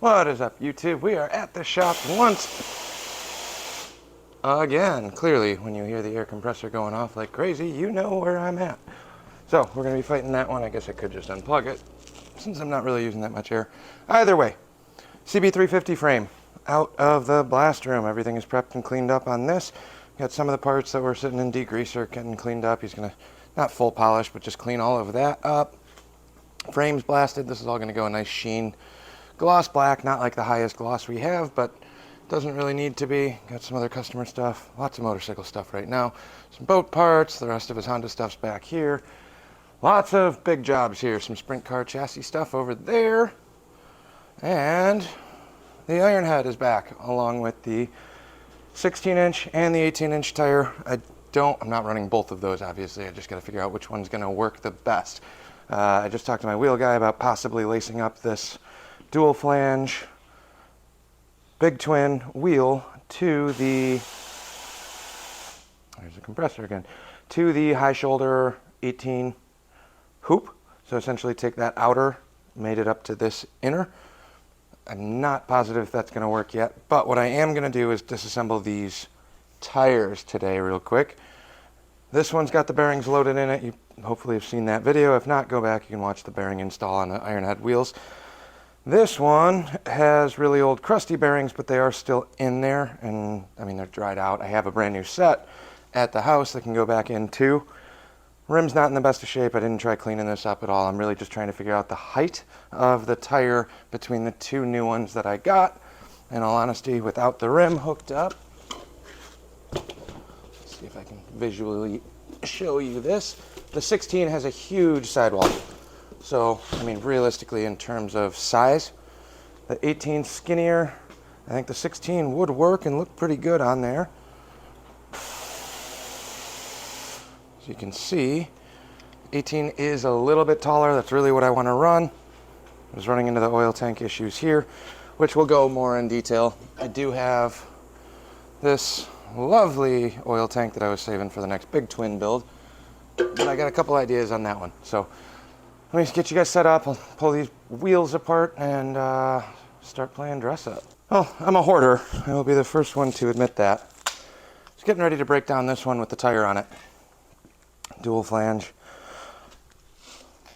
What is up, YouTube? We are at the shop once again. Clearly, when you hear the air compressor going off like crazy, you know where I'm at. So, we're going to be fighting that one. I guess I could just unplug it, since I'm not really using that much air. Either way, CB350 frame out of the blast room. Everything is prepped and cleaned up on this. Got some of the parts that were sitting in degreaser getting cleaned up. He's going to, not full polish, but just clean all of that up. Frame's blasted. This is all going to go a nice sheen. Gloss black, not like the highest gloss we have, but doesn't really need to be. Got some other customer stuff, lots of motorcycle stuff right now. Some boat parts, the rest of his Honda stuff's back here. Lots of big jobs here, some sprint car chassis stuff over there. And the Ironhead is back, along with the 16-inch and the 18-inch tire. I'm not running both of those, obviously. I just got to figure out which one's going to work the best. I just talked to my wheel guy about possibly lacing up this dual flange big twin wheel to the, there's a compressor again, to the high shoulder 18 hoop. So essentially take that outer, made it up to this inner. I'm not positive if that's going to work yet, but what I am going to do is disassemble these tires today real quick. This one's got the bearings loaded in it. You hopefully have seen that video. If not, go back. You can watch the bearing install on the Ironhead wheels. This one has really old crusty bearings, but they are still in there, and I mean, they're dried out. I have a brand new set at the house that can go back in too. Rim's not in the best of shape. I didn't try cleaning this up at all. I'm really just trying to figure out the height of the tire between the two new ones that I got. In all honesty, without the rim hooked up. Let's see if I can visually show you this. The 16 has a huge sidewall. So, I mean, realistically, in terms of size, the 18's skinnier. I think the 16 would work and look pretty good on there. As you can see, 18 is a little bit taller. That's really what I want to run. I was running into the oil tank issues here, which will go more in detail. I do have this lovely oil tank that I was saving for the next big twin build, but I got a couple ideas on that one. So let me get you guys set up. I'll pull these wheels apart and start playing dress up. Well, I'm a hoarder. I will be the first one to admit that. Just getting ready to break down this one with the tire on it. Dual flange,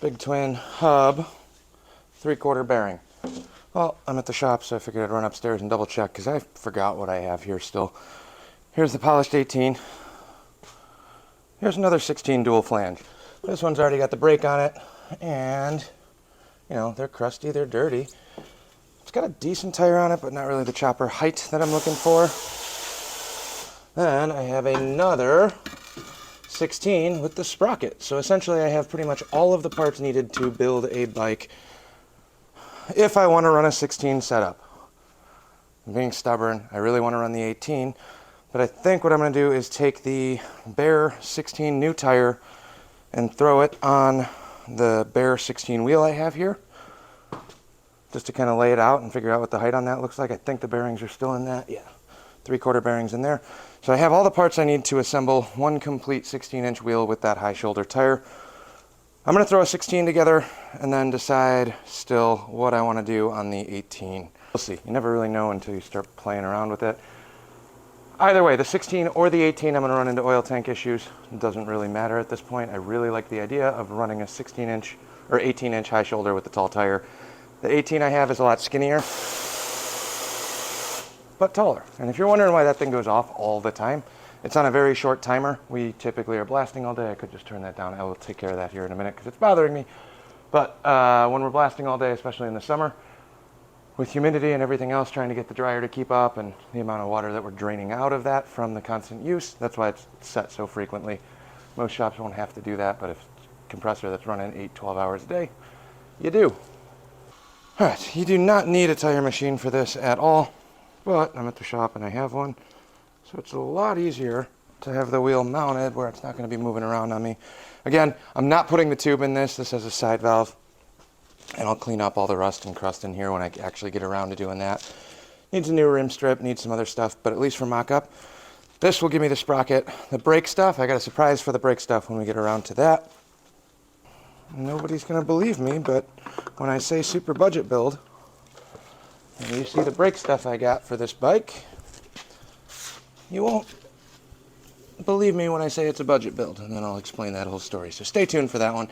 big twin hub, 3/4 bearing. Well, I'm at the shop, so I figured I'd run upstairs and double check because I forgot what I have here still. Here's the polished 18. Here's another 16 dual flange. This one's already got the brake on it. And, you know, they're crusty, they're dirty. It's got a decent tire on it, but not really the chopper height that I'm looking for. Then I have another 16 with the sprocket. So essentially I have pretty much all of the parts needed to build a bike if I want to run a 16 setup. I'm being stubborn. I really want to run the 18, but I think what I'm going to do is take the bare 16 new tire and throw it on the bare 16 wheel I have here, just to kind of lay it out and figure out what the height on that looks like. I think the bearings are still in that. Yeah, 3/4 bearings in there. So I have all the parts I need to assemble one complete 16-inch wheel with that high shoulder tire. I'm going to throw a 16 together and then decide still what I want to do on the 18. We'll see. You never really know until you start playing around with it. Either way, the 16 or the 18, I'm going to run into oil tank issues. It doesn't really matter at this point. I really like the idea of running a 16-inch or 18-inch high shoulder with the tall tire. The 18 I have is a lot skinnier, but taller. And if you're wondering why that thing goes off all the time, it's on a very short timer. We typically are blasting all day. I could just turn that down. I will take care of that here in a minute because it's bothering me. But when we're blasting all day, especially in the summer, with humidity and everything else, trying to get the dryer to keep up and the amount of water that we're draining out of that from the constant use, that's why it's set so frequently. Most shops won't have to do that, but if it's a compressor that's running 8-12 hours a day, you do. All right, you do not need a tire machine for this at all, but I'm at the shop and I have one, so it's a lot easier to have the wheel mounted where it's not going to be moving around on me. Again, I'm not putting the tube in this. This has a side valve. And I'll clean up all the rust and crust in here when I actually get around to doing that. Needs a new rim strip, needs some other stuff, but at least for mock-up, this will give me the sprocket. The brake stuff, I got a surprise for the brake stuff when we get around to that. Nobody's gonna believe me, but when I say super budget build, And you see the brake stuff I got for this bike. You won't believe me when I say it's a budget build, and then I'll explain that whole story. So stay tuned for that one.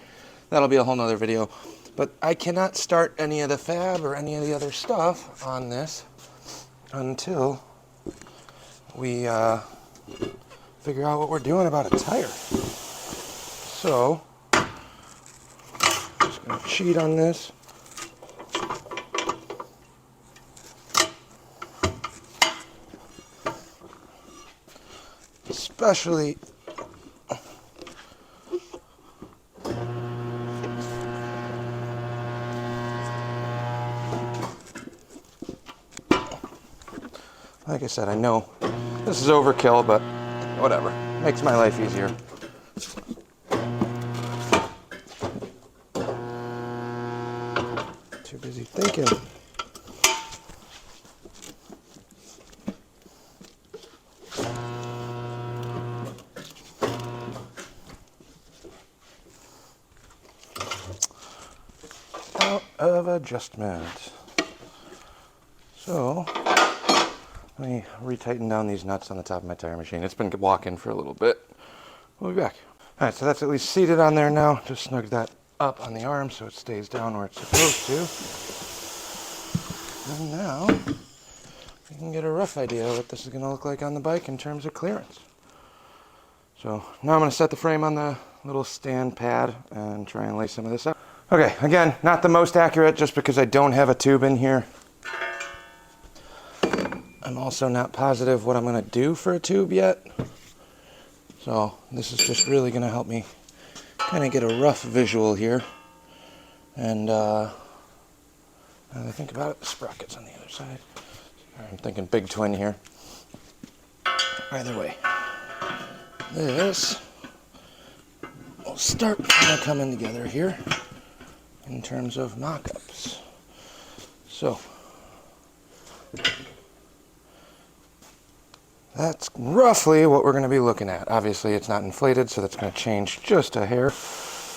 That'll be a whole nother video. But I cannot start any of the fab or any of the other stuff on this until we figure out what we're doing about a tire. So, just gonna cheat on this. Especially like I said, I know this is overkill, but whatever. Makes my life easier. Too busy thinking. Out of adjustment. So, let me retighten down these nuts on the top of my tire machine. It's been walking for a little bit. We'll be back. All right, so that's at least seated on there now. Just snug that up on the arm so it stays down where it's supposed to. And now, you can get a rough idea of what this is gonna look like on the bike in terms of clearance. So now I'm gonna set the frame on the little stand pad and try and lay some of this up. Okay, again, not the most accurate just because I don't have a tube in here. I'm also not positive what I'm going to do for a tube yet. So this is just really going to help me kind of get a rough visual here. And now that I think about it, the sprocket's on the other side. I'm thinking big twin here. Either way, this will start kind of coming together here in terms of mock-ups. So that's roughly what we're going to be looking at. Obviously it's not inflated, so that's going to change just a hair.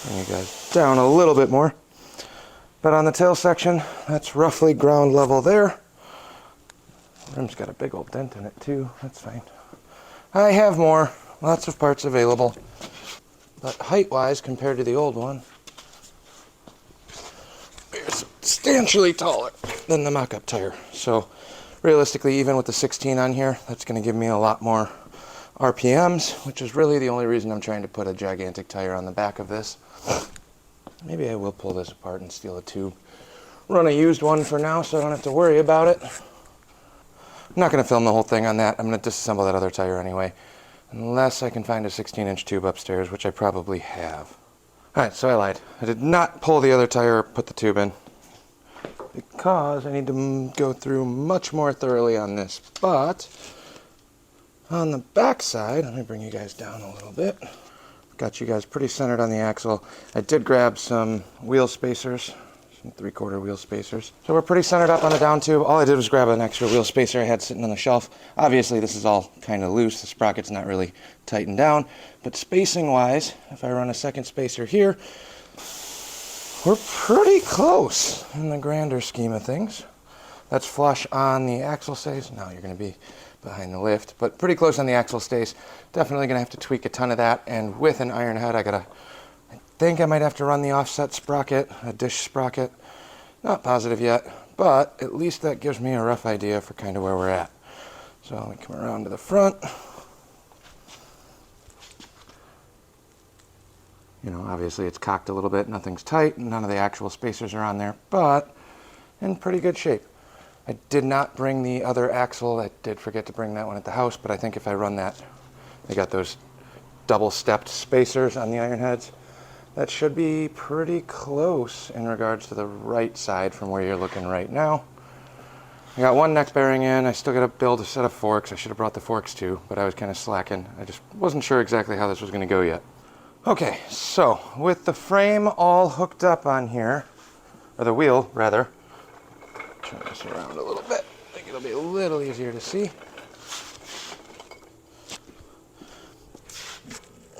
Bring you guys down a little bit more. But on the tail section, that's roughly ground level there. The rim's got a big old dent in it too. That's fine. I have more. Lots of parts available. But height-wise, compared to the old one, it's substantially taller than the mock-up tire. So realistically, even with the 16 on here, that's going to give me a lot more RPMs, which is really the only reason I'm trying to put a gigantic tire on the back of this. Maybe I will pull this apart and steal a tube. Run a used one for now so I don't have to worry about it. I'm not going to film the whole thing on that. I'm going to disassemble that other tire anyway. Unless I can find a 16-inch tube upstairs, which I probably have. Alright, so I lied. I did not pull the other tire or put the tube in, because I need to go through much more thoroughly on this. But on the back side, let me bring you guys down a little bit. Got you guys pretty centered on the axle. I did grab some wheel spacers, some 3/4 wheel spacers. So we're pretty centered up on the down tube. All I did was grab an extra wheel spacer I had sitting on the shelf. Obviously this is all kind of loose. The sprocket's not really tightened down. But spacing wise, if I run a second spacer here, we're pretty close in the grander scheme of things. That's flush on the axle stays. Now you're going to be behind the lift, but pretty close on the axle stays. Definitely going to have to tweak a ton of that. And with an Ironhead, I think I might have to run the offset sprocket, a dish sprocket. Not positive yet, but at least that gives me a rough idea for kind of where we're at. So let me come around to the front. You know, obviously it's cocked a little bit, nothing's tight, none of the actual spacers are on there, but in pretty good shape. I did not bring the other axle. I did forget to bring that one at the house, but I think if I run that, they got those double-stepped spacers on the Ironheads. That should be pretty close in regards to the right side from where you're looking right now. I got one neck bearing in. I still got to build a set of forks. I should have brought the forks too, but I was kind of slacking. I just wasn't sure exactly how this was going to go yet. Okay, so with the frame all hooked up on here, or the wheel rather, turn this around a little bit. I think it'll be a little easier to see.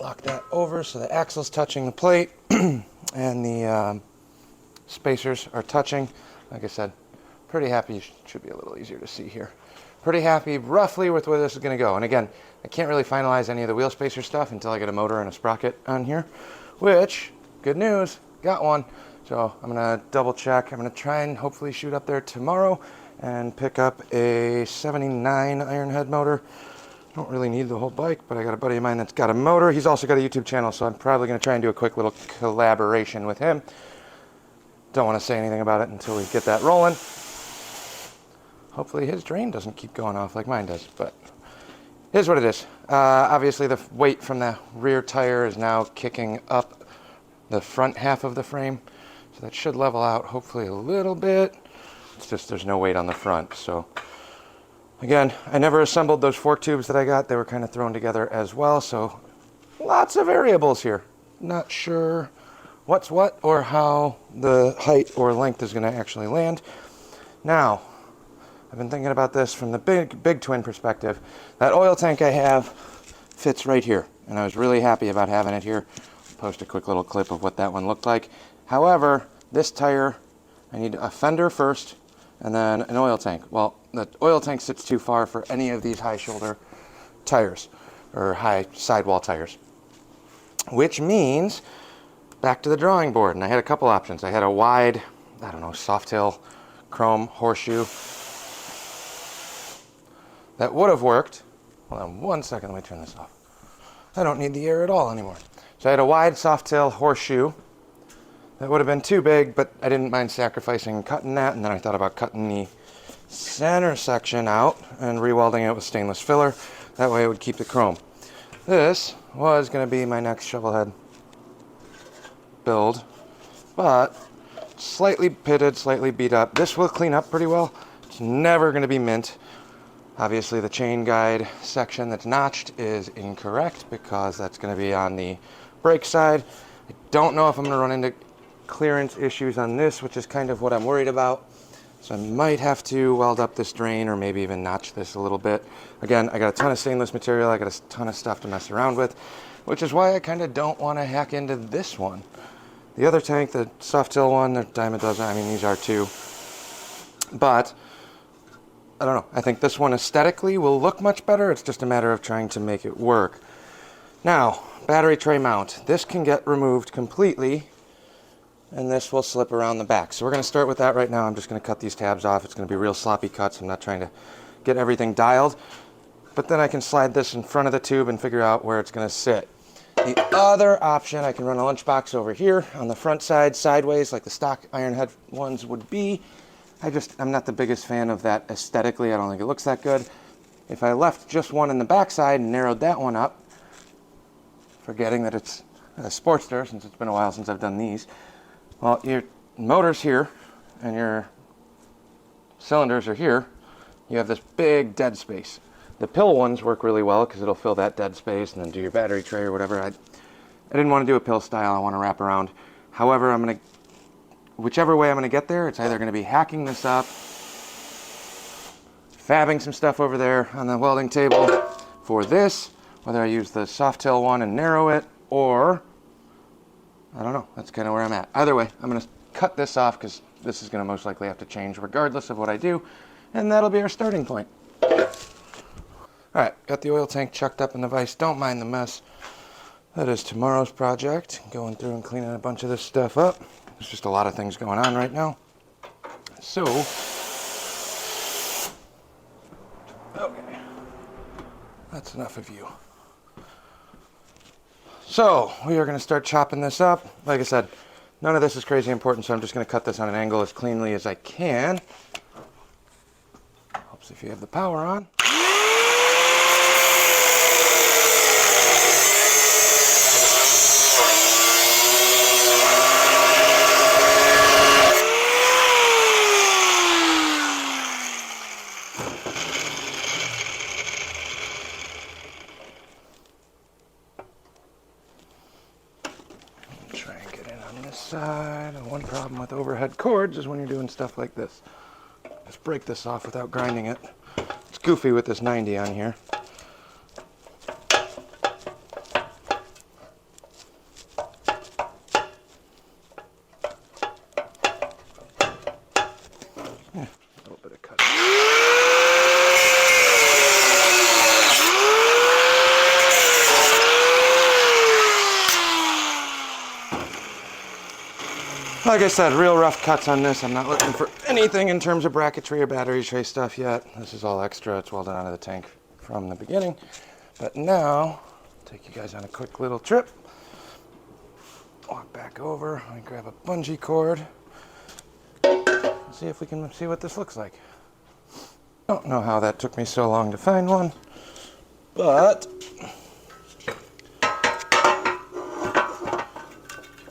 Lock that over so the axle's touching the plate and the spacers are touching. Like I said, pretty happy. Should be a little easier to see here. Pretty happy roughly with where this is going to go. And again, I can't really finalize any of the wheel spacer stuff until I get a motor and a sprocket on here, which, good news, got one. So I'm going to double check. I'm going to try and hopefully shoot up there tomorrow and pick up a 79 Ironhead motor. Don't really need the whole bike, but I got a buddy of mine that's got a motor. He's also got a YouTube channel, so I'm probably going to try and do a quick little collaboration with him. Don't want to say anything about it until we get that rolling. Hopefully his drain doesn't keep going off like mine does, but here's what it is. Obviously the weight from the rear tire is now kicking up the front half of the frame, so that should level out hopefully a little bit. It's just there's no weight on the front. So again, I never assembled those fork tubes that I got. They were kind of thrown together as well, so lots of variables here. Not sure what's what or how the height or length is going to actually land. Now, I've been thinking about this from the big twin perspective. That oil tank I have fits right here, and I was really happy about having it here. I'll post a quick little clip of what that one looked like. However, this tire, I need a fender first, and then an oil tank. Well, the oil tank sits too far for any of these high shoulder tires, or high sidewall tires. Which means, back to the drawing board, and I had a couple options. I had a wide, I don't know, Softail chrome horseshoe that would have worked. Hold on 1 second, let me turn this off. I don't need the air at all anymore. So I had a wide Softail horseshoe that would have been too big, but I didn't mind sacrificing cutting that, and then I thought about cutting the center section out and rewelding it with stainless filler. That way it would keep the chrome. This was going to be my next Shovelhead build, but slightly pitted, slightly beat up. This will clean up pretty well. It's never going to be mint. Obviously the chain guide section that's notched is incorrect because that's going to be on the brake side. I don't know if I'm going to run into clearance issues on this, which is kind of what I'm worried about. So I might have to weld up this drain or maybe even notch this a little bit. Again, I got a ton of stainless material. I got a ton of stuff to mess around with, which is why I kind of don't want to hack into this one. The other tank, the Softail one, the Diamond doesn't. I mean, these are too. But I don't know. I think this one aesthetically will look much better. It's just a matter of trying to make it work. Now, battery tray mount. This can get removed completely, and this will slip around the back. So we're going to start with that right now. I'm just going to cut these tabs off. It's going to be real sloppy cuts. I'm not trying to get everything dialed. But then I can slide this in front of the tube and figure out where it's going to sit. The other option, I can run a lunchbox over here on the front side, sideways, like the stock Ironhead ones would be. I'm not the biggest fan of that aesthetically. I don't think it looks that good. If I left just one in the back side and narrowed that one up, forgetting that it's a Sportster, since it's been a while since I've done these, well, your motor's here and your cylinders are here. You have this big dead space. The pill ones work really well because it'll fill that dead space and then do your battery tray or whatever. I didn't want to do a pill style. I want to wrap around. However, whichever way I'm going to get there, it's either going to be hacking this up, fabbing some stuff over there on the welding table for this, whether I use the Softail one and narrow it, or I don't know. That's kind of where I'm at. Either way, I'm going to cut this off because this is going to most likely have to change regardless of what I do, and that'll be our starting point. All right, got the oil tank chucked up in the vise. Don't mind the mess. That is tomorrow's project, going through and cleaning a bunch of this stuff up. There's just a lot of things going on right now. So, okay, that's enough of you. So, we are going to start chopping this up. Like I said, none of this is crazy important, so I'm just going to cut this on an angle as cleanly as I can. Helps if you have the power on. Side. One problem with overhead cords is when you're doing stuff like this. Just break this off without grinding it. It's goofy with this 90 on here. Yeah, Like I said, real rough cuts on this. I'm not looking for anything in terms of bracketry or battery tray stuff yet. This is all extra. It's welded onto the tank from the beginning. But now, take you guys on a quick little trip. Walk back over. Let me grab a bungee cord. See if we can see what this looks like. Don't know how that took me so long to find one, but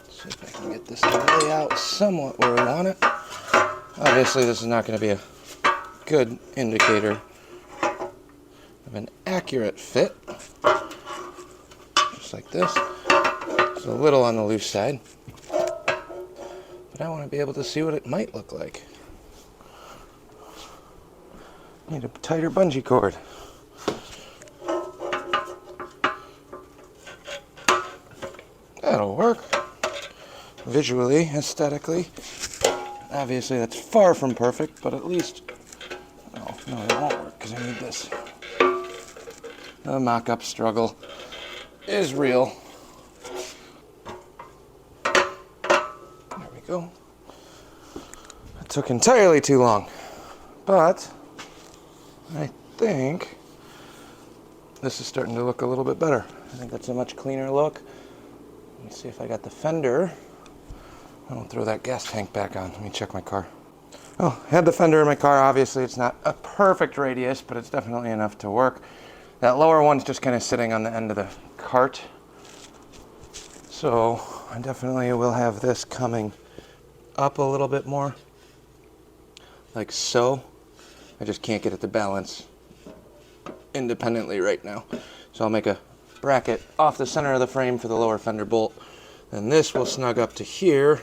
see if I can get this to lay out somewhat where we want it. Obviously, this is not going to be a good indicator of an accurate fit. Just like this. It's a little on the loose side, but I want to be able to see what it might look like. Need a tighter bungee cord. That'll work. Visually, aesthetically. Obviously that's far from perfect, but at least... Oh, no, it won't work because I need this. The mock-up struggle is real. There we go. It took entirely too long, but I think this is starting to look a little bit better. I think that's a much cleaner look. Let's see if I got the fender. I won't throw that gas tank back on. Let me check my car. Oh, I had the fender in my car. Obviously, it's not a perfect radius, but it's definitely enough to work. That lower one's just kind of sitting on the end of the cart. So I definitely will have this coming up a little bit more, like so. I just can't get it to balance independently right now. So I'll make a bracket off the center of the frame for the lower fender bolt. And this will snug up to here.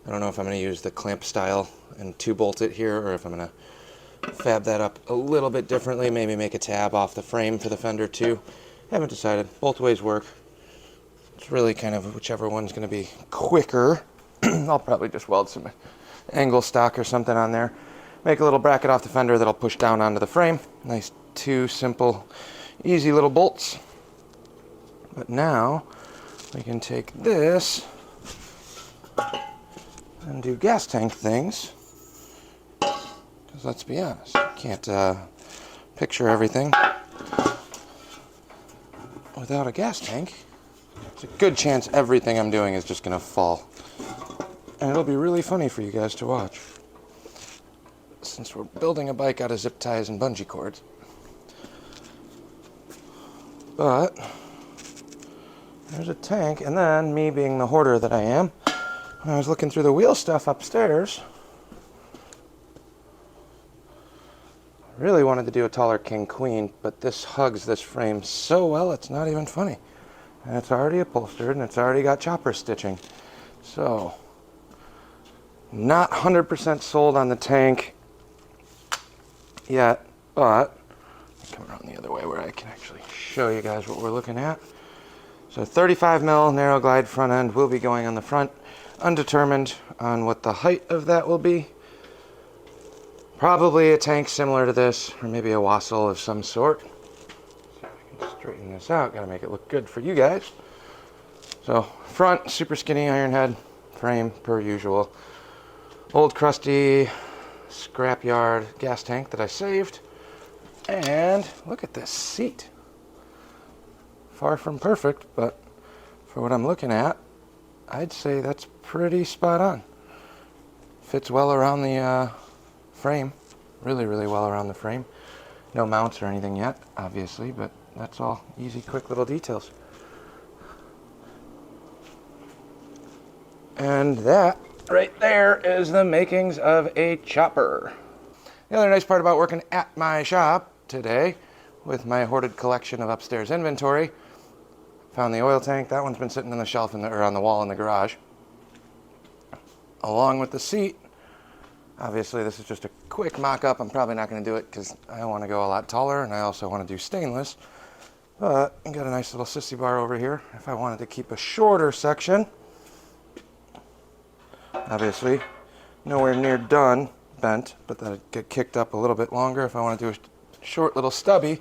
I don't know if I'm going to use the clamp style and 2-bolt it here, or if I'm going to fab that up a little bit differently. Maybe make a tab off the frame for the fender too. Haven't decided. Both ways work. It's really kind of whichever one's going to be quicker. I'll probably just weld some angle stock or something on there. Make a little bracket off the fender that'll push down onto the frame. Nice 2 simple, easy little bolts. But now we can take this and do gas tank things. Because let's be honest, you can't picture everything without a gas tank. There's a good chance everything I'm doing is just going to fall. And it'll be really funny for you guys to watch, since we're building a bike out of zip ties and bungee cords. But there's a tank, and then me being the hoarder that I am, when I was looking through the wheel stuff upstairs, I really wanted to do a taller king queen, but this hugs this frame so well it's not even funny. And it's already upholstered and it's already got chopper stitching. So, not 100% sold on the tank yet, but come around the other way where I can actually show you guys what we're looking at. So 35 mil narrow glide front end will be going on the front. Undetermined on what the height of that will be. Probably a tank similar to this, or maybe a wassail of some sort. See if I can straighten this out. Gotta make it look good for you guys. So front, super skinny Ironhead frame per usual. Old crusty scrapyard gas tank that I saved. And look at this seat. Far from perfect, but for what I'm looking at, I'd say that's pretty spot on. Fits well around the frame. Really, really well around the frame. No mounts or anything yet, obviously, but that's all easy, quick little details. And that right there is the makings of a chopper. The other nice part about working at my shop today with my hoarded collection of upstairs inventory, found the oil tank. That one's been sitting on the shelf or on the wall in the garage, along with the seat. Obviously, this is just a quick mock-up. I'm probably not going to do it because I want to go a lot taller, and I also want to do stainless. But I got a nice little sissy bar over here. If I wanted to keep a shorter section, obviously, nowhere near done bent, but that'd get kicked up a little bit longer. If I want to do a short little stubby,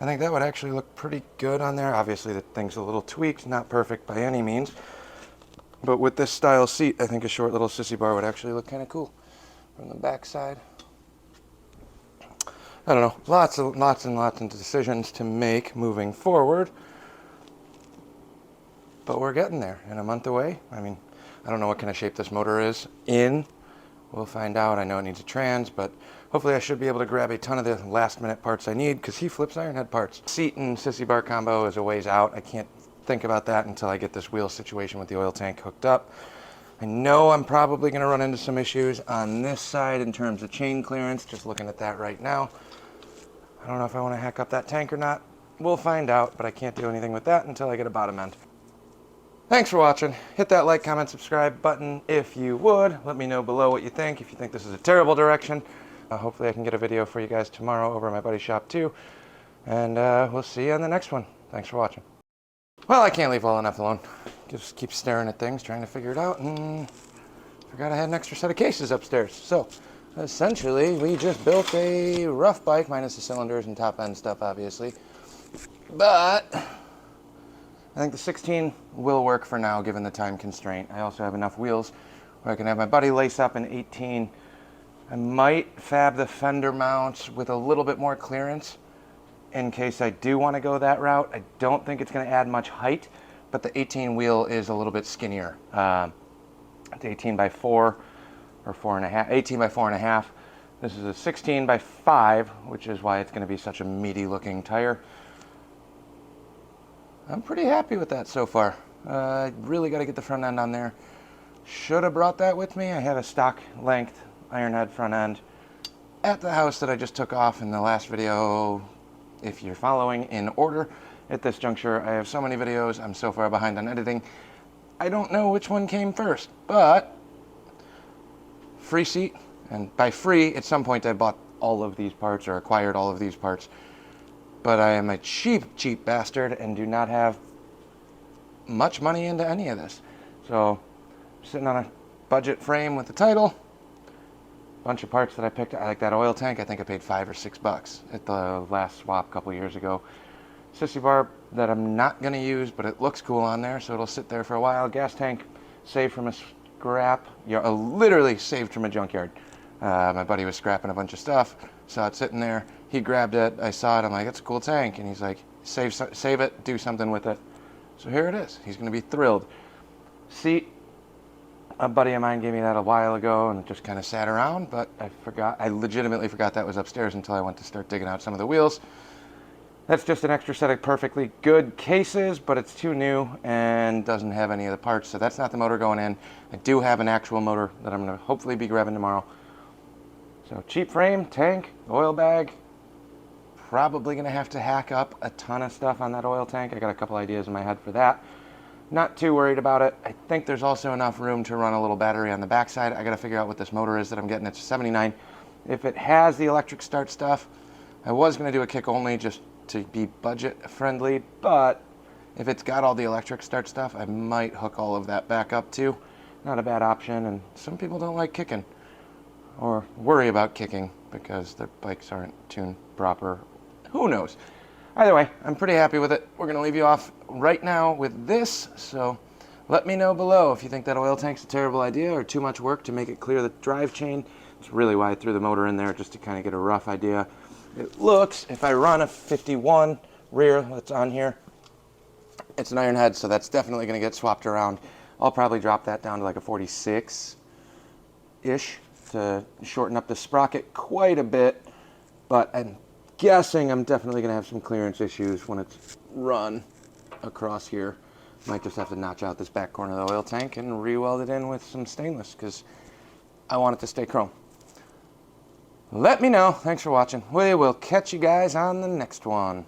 I think that would actually look pretty good on there. Obviously, the thing's a little tweaked, not perfect by any means. But with this style seat, I think a short little sissy bar would actually look kind of cool from the back side. I don't know, lots and lots of decisions to make moving forward. But we're getting there, in a month away. I mean, I don't know what kind of shape this motor is in. We'll find out. I know it needs a trans, but hopefully I should be able to grab a ton of the last minute parts I need, because he flips Ironhead parts. Seat and sissy bar combo is a ways out. I can't think about that until I get this wheel situation with the oil tank hooked up. I know I'm probably going to run into some issues on this side in terms of chain clearance, just looking at that right now. I don't know if I want to hack up that tank or not. We'll find out, but I can't do anything with that until I get a bottom end. Thanks for watching. Hit that like, comment, subscribe button if you would. Let me know below what you think, if you think this is a terrible direction. Hopefully I can get a video for you guys tomorrow over at my buddy's shop too. And we'll see you on the next one. Thanks for watching. Well, I can't leave well enough alone. Just keep staring at things, trying to figure it out, and forgot I had an extra set of cases upstairs. So essentially, we just built a rough bike, minus the cylinders and top end stuff, obviously. But I think the 16 will work for now, given the time constraint. I also have enough wheels where I can have my buddy lace up an 18. I might fab the fender mounts with a little bit more clearance in case I do want to go that route. I don't think it's going to add much height, but the 18 wheel is a little bit skinnier. The 18 by 4 or 4.5, 18 by 4.5. This is a 16 by 5, which is why it's going to be such a meaty looking tire. I'm pretty happy with that so far. I really got to get the front end on there. Should have brought that with me. I have a stock length Ironhead front end at the house that I just took off in the last video. If you're following in order at this juncture, I have so many videos. I'm so far behind on editing. I don't know which one came first, but free seat. And by free, at some point I bought all of these parts or acquired all of these parts. But I am a cheap bastard and do not have much money into any of this. So, sitting on a budget frame with the title, bunch of parts that I picked. I like that oil tank. I think I paid $5 or $6 at the last swap a couple years ago. Sissy bar that I'm not going to use, but it looks cool on there, so it'll sit there for a while. Gas tank saved from a scrap. Yeah, literally saved from a junkyard. My buddy was scrapping a bunch of stuff. Saw it sitting there. He grabbed it. I saw it. I'm like, it's a cool tank. And he's like, save it. Do something with it. So here it is. He's going to be thrilled. Seat. A buddy of mine gave me that a while ago, and it just kind of sat around, but I forgot. I legitimately forgot that was upstairs until I went to start digging out some of the wheels. That's just an extra set of perfectly good cases, but it's too new and doesn't have any of the parts, so that's not the motor going in. I do have an actual motor that I'm going to hopefully be grabbing tomorrow. So cheap frame, tank, oil bag. Probably going to have to hack up a ton of stuff on that oil tank. I got a couple ideas in my head for that. Not too worried about it. I think there's also enough room to run a little battery on the backside. I got to figure out what this motor is that I'm getting. It's a 79. If it has the electric start stuff, I was going to do a kick only just to be budget friendly, but if it's got all the electric start stuff, I might hook all of that back up too. Not a bad option, and some people don't like kicking or worry about kicking because their bikes aren't tuned proper. Who knows? Either way, I'm pretty happy with it. We're going to leave you off right now with this, so let me know below if you think that oil tank's a terrible idea or too much work to make it clear the drive chain. That's really why I threw the motor in there, just to kind of get a rough idea. It looks, if I run a 51 rear that's on here, it's an Ironhead, so that's definitely going to get swapped around. I'll probably drop that down to like a 46-ish to shorten up the sprocket quite a bit, but I'm guessing I'm definitely going to have some clearance issues when it's run across here. Might just have to notch out this back corner of the oil tank and re-weld it in with some stainless because I want it to stay chrome. Let me know. Thanks for watching. We will catch you guys on the next one.